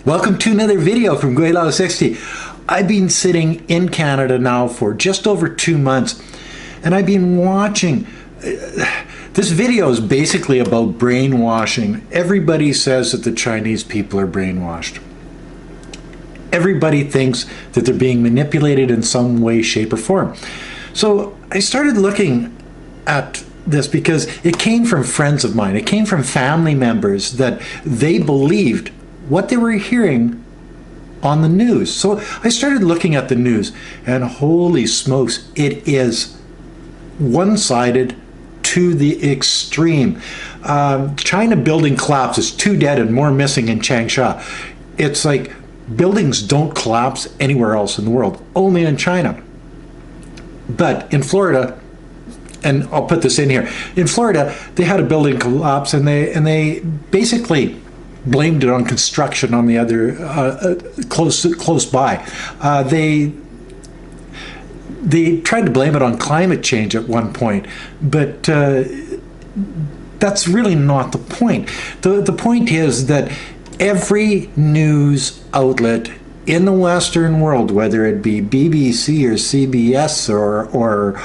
Welcome to another video from Gweilo 60. I've been sitting in Canada now for just over 2 months, and I've been watching. This video is basically about brainwashing. Everybody says that the Chinese people are brainwashed. Everybody thinks that they're being manipulated in some way, shape, or form. So I started looking at this because it came from friends of mine. It came from family members that they believed what they were hearing on the news. So I started looking at the news, and holy smokes, it is one-sided to the extreme. China building collapses, 2 dead and more missing in Changsha. It's like buildings don't collapse anywhere else in the world, only in China. But in Florida, and I'll put this in here, in Florida, they had a building collapse, and they basically blamed it on construction on the other close by. They tried to blame it on climate change at one point, but that's really not the point. The point is that every news outlet in the Western world, whether it be BBC or CBS or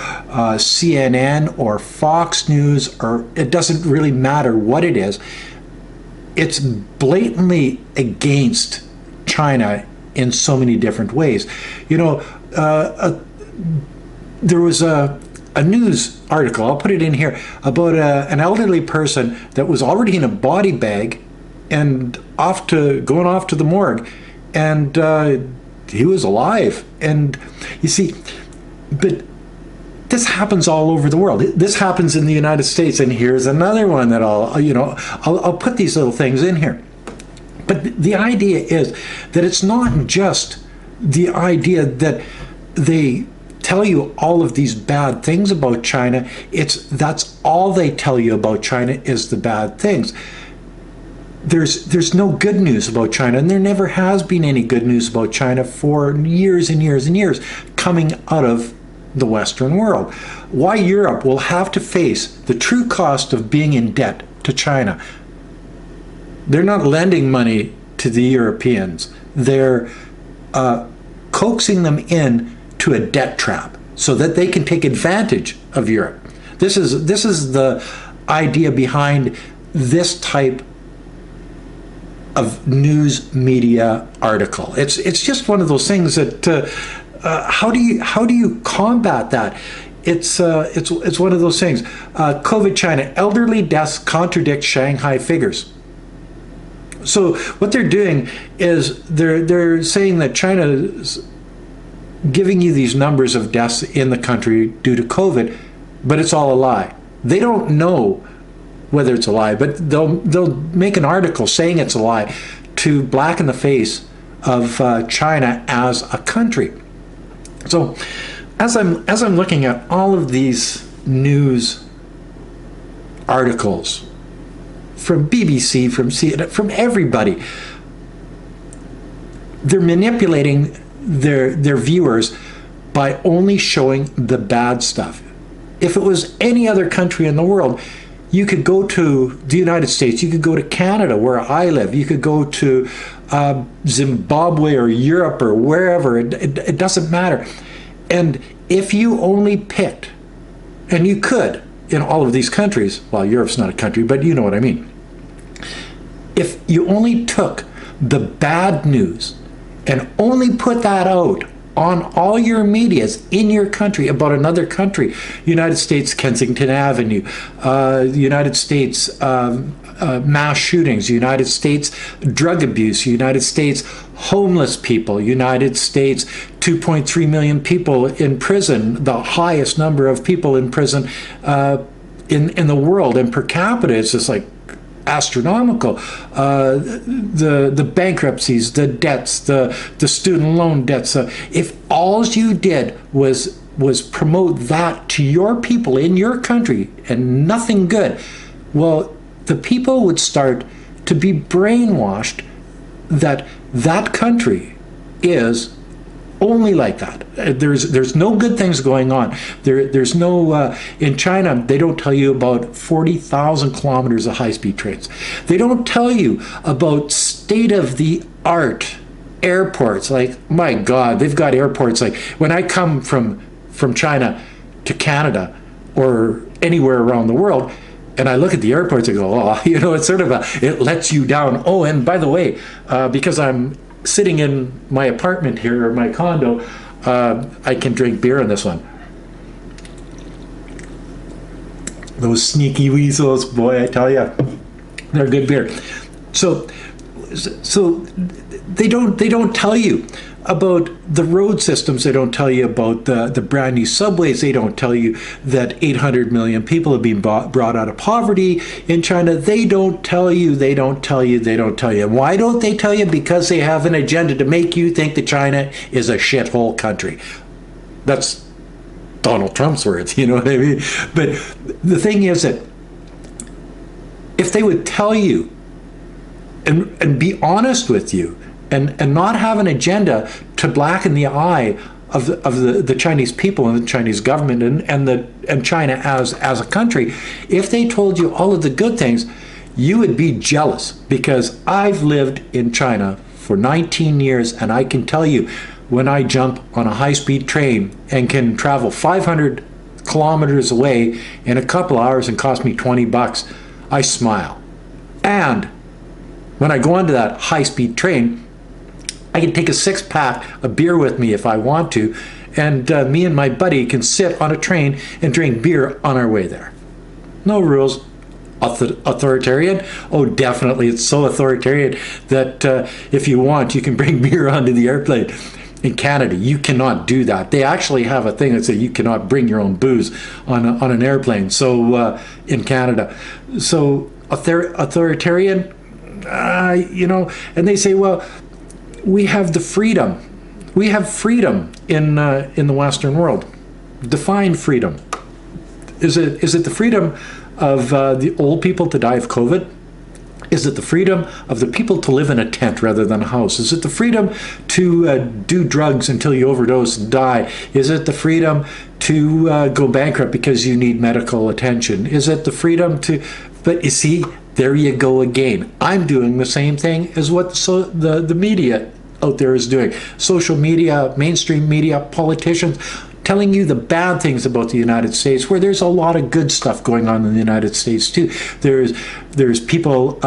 CNN or Fox News, or it doesn't really matter what it is, it's blatantly against China in so many different ways. You know, there was a news article, I'll put it in here, about an elderly person that was already in a body bag and going off to the morgue, and he was alive. And you see, but this happens all over the world. This happens in the United States, and here's another one that I'll put these little things in here. But the idea is that it's not just the idea that they tell you all of these bad things about China. That's all they tell you about China is the bad things. There's no good news about China, and there never has been any good news about China for years and years and years coming out of the Western world. Why Europe will have to face the true cost of being in debt to China. They're not lending money to the Europeans. They're coaxing them in to a debt trap so that they can take advantage of Europe. This is the idea behind this type of news media article. It's just one of those things that how do you combat that? It's one of those things. COVID China, elderly deaths contradict Shanghai figures. So what they're doing is they're saying that China is giving you these numbers of deaths in the country due to COVID, but it's all a lie. They don't know whether it's a lie, but they'll make an article saying it's a lie to blacken the face of China as a country. So as I'm looking at all of these news articles from BBC, from CNN, from everybody, they're manipulating their viewers by only showing the bad stuff. If it was any other country in the world, you could go to the United States, you could go to Canada, where I live, you could go to Zimbabwe or Europe or wherever, it doesn't matter. And if you only picked, and you could in all of these countries, well, Europe's not a country, but you know what I mean. If you only took the bad news and only put that out on all your medias in your country about another country, United States Kensington Avenue, United States mass shootings, United States drug abuse, United States homeless people, United States 2.3 million people in prison, the highest number of people in prison in the world, and per capita it's just like astronomical. The bankruptcies, the debts, the student loan debts. If all you did was promote that to your people in your country and nothing good, well, the people would start to be brainwashed that that country is only like that. There's no good things going on. There's no, in China, they don't tell you about 40,000 kilometers of high-speed trains. They don't tell you about state-of-the-art art, airports. Like, my God, they've got airports. Like, when I come from China to Canada or anywhere around the world, and I look at the airports, I go, oh, you know, it's sort of it lets you down. Oh, and by the way, because I'm sitting in my apartment here, or my condo, I can drink beer in this one. Those sneaky weasels, boy, I tell you, they're good beer. So they don't tell you about the road systems. They don't tell you about the brand new subways. They don't tell you that 800 million people have been brought out of poverty in China. They don't tell you, they don't tell you, they don't tell you. Why don't they tell you? Because they have an agenda to make you think that China is a shithole country. That's Donald Trump's words, you know what I mean? But the thing is that if they would tell you and be honest with you, and not have an agenda to blacken the eye of the Chinese people and the Chinese government and China as a country, if they told you all of the good things, you would be jealous. Because I've lived in China for 19 years, and I can tell you, when I jump on a high-speed train and can travel 500 kilometers away in a couple hours and cost me 20 bucks, I smile. And when I go onto that high-speed train, I can take a six-pack of beer with me if I want to, and me and my buddy can sit on a train and drink beer on our way there. No rules. Authoritarian? Oh, definitely. It's so authoritarian that if you want, you can bring beer onto the airplane. In Canada, you cannot do that. They actually have a thing that says you cannot bring your own booze on an airplane. So in Canada, so authoritarian, you know, and they say, well, we have the freedom. We have freedom in the Western world. Define freedom. Is it the freedom of the old people to die of COVID? Is it the freedom of the people to live in a tent rather than a house? Is it the freedom to do drugs until you overdose and die? Is it the freedom to go bankrupt because you need medical attention? Is it the freedom to... But you see, there you go again. I'm doing the same thing as what the media out there is doing. Social media, mainstream media, politicians, telling you the bad things about the United States, where there's a lot of good stuff going on in the United States too. There's people,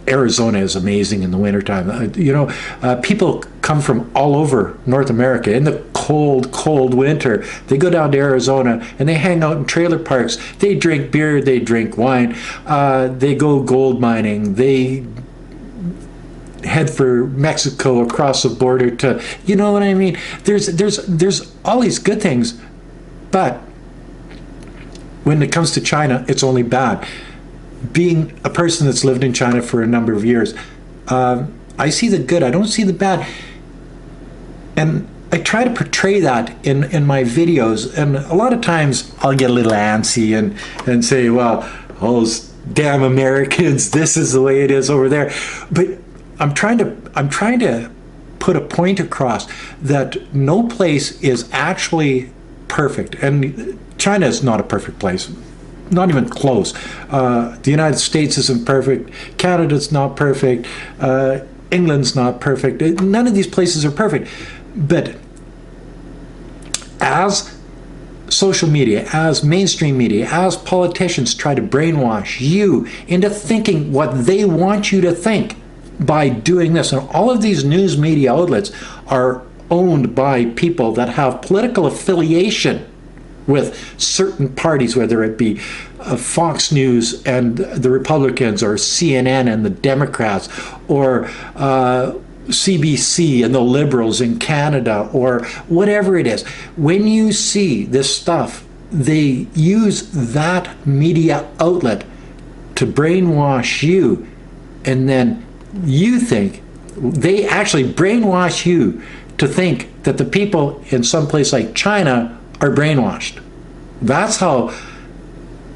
Arizona is amazing in the wintertime. You know, people come from all over North America in the cold winter. They go down to Arizona and they hang out in trailer parks. They drink beer, they drink wine, they go gold mining, they head for Mexico across the border to, you know what I mean? There's all these good things, but when it comes to China, it's only bad. Being a person that's lived in China for a number of years, I see the good, I don't see the bad. And I try to portray that in my videos, and a lot of times I'll get a little antsy and say, well, all those damn Americans, this is the way it is over there. But I'm trying to put a point across that no place is actually perfect, and China is not a perfect place, not even close. The United States isn't perfect, Canada's not perfect, England's not perfect. None of these places are perfect. But as social media, as mainstream media, as politicians try to brainwash you into thinking what they want you to think, by doing this, and all of these news media outlets are owned by people that have political affiliation with certain parties, whether it be Fox News and the Republicans, or CNN and the Democrats, or CBC and the Liberals in Canada, or whatever it is. When you see this stuff, they use that media outlet to brainwash you, and then you think, they actually brainwash you to think that the people in some place like China are brainwashed. That's how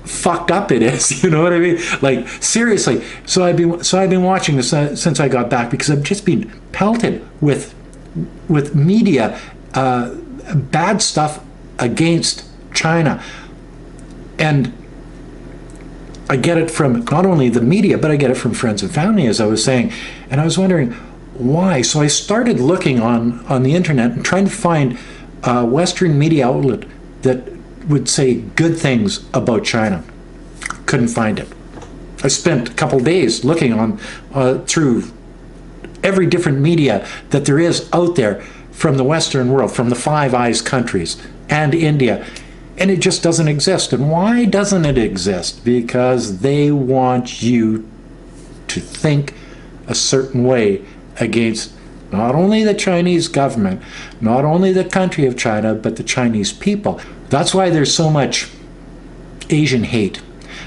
fucked up it is, you know what I mean? Like, seriously. So I've been watching this since I got back, because I've just been pelted with media, bad stuff against China. And I get it from not only the media, but I get it from friends and family, as I was saying. And I was wondering, why? So I started looking on the internet and trying to find a Western media outlet that would say good things about China. Couldn't find it. I spent a couple days looking on through every different media that there is out there from the Western world, from the Five Eyes countries and India, and it just doesn't exist. And why doesn't it exist? Because they want you to think a certain way against not only the Chinese government, not only the country of China, but the Chinese people. That's why there's so much Asian hate.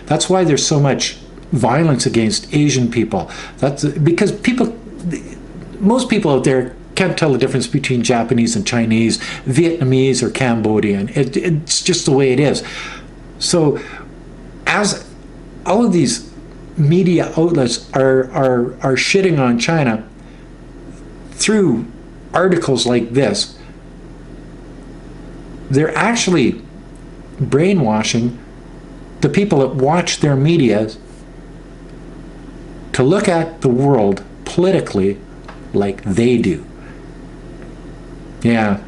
That's why there's so much violence against Asian people. That's because most people out there can't tell the difference between Japanese and Chinese, Vietnamese or Cambodian. It's just the way it is. So as all of these media outlets are shitting on China through articles like this, they're actually brainwashing the people that watch their media to look at the world politically like they do. Yeah,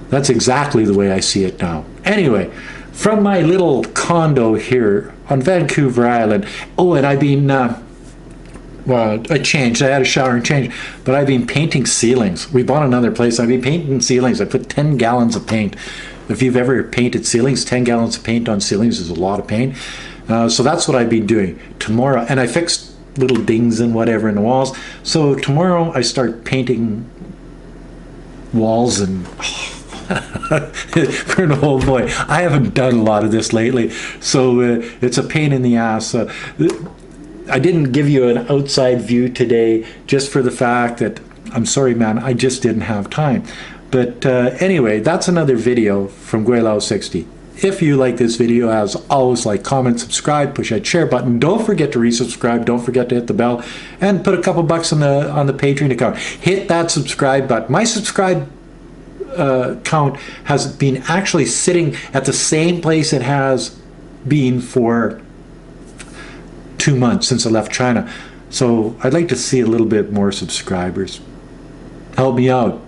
that's exactly the way I see it now. Anyway, from my little condo here on Vancouver Island, oh, and I've been, well, I changed, I had a shower and changed, but I've been painting ceilings. We bought another place, I've been painting ceilings. I put 10 gallons of paint. If you've ever painted ceilings, 10 gallons of paint on ceilings is a lot of paint. So that's what I've been doing tomorrow. And I fixed little dings and whatever in the walls. So tomorrow I start painting walls and for an old boy, I haven't done a lot of this lately, so it's a pain in the ass. I didn't give you an outside view today just for the fact that, I'm sorry man, I just didn't have time. But anyway, that's another video from Gweilo 60. If you like this video, as always, like, comment, subscribe, push that share button. Don't forget to resubscribe. Don't forget to hit the bell and put a couple bucks on the Patreon account. Hit that subscribe button. My subscribe count has been actually sitting at the same place it has been for 2 months since I left China. So I'd like to see a little bit more subscribers. Help me out.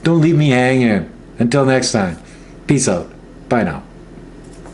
Don't leave me hanging. Until next time, peace out. Bye now.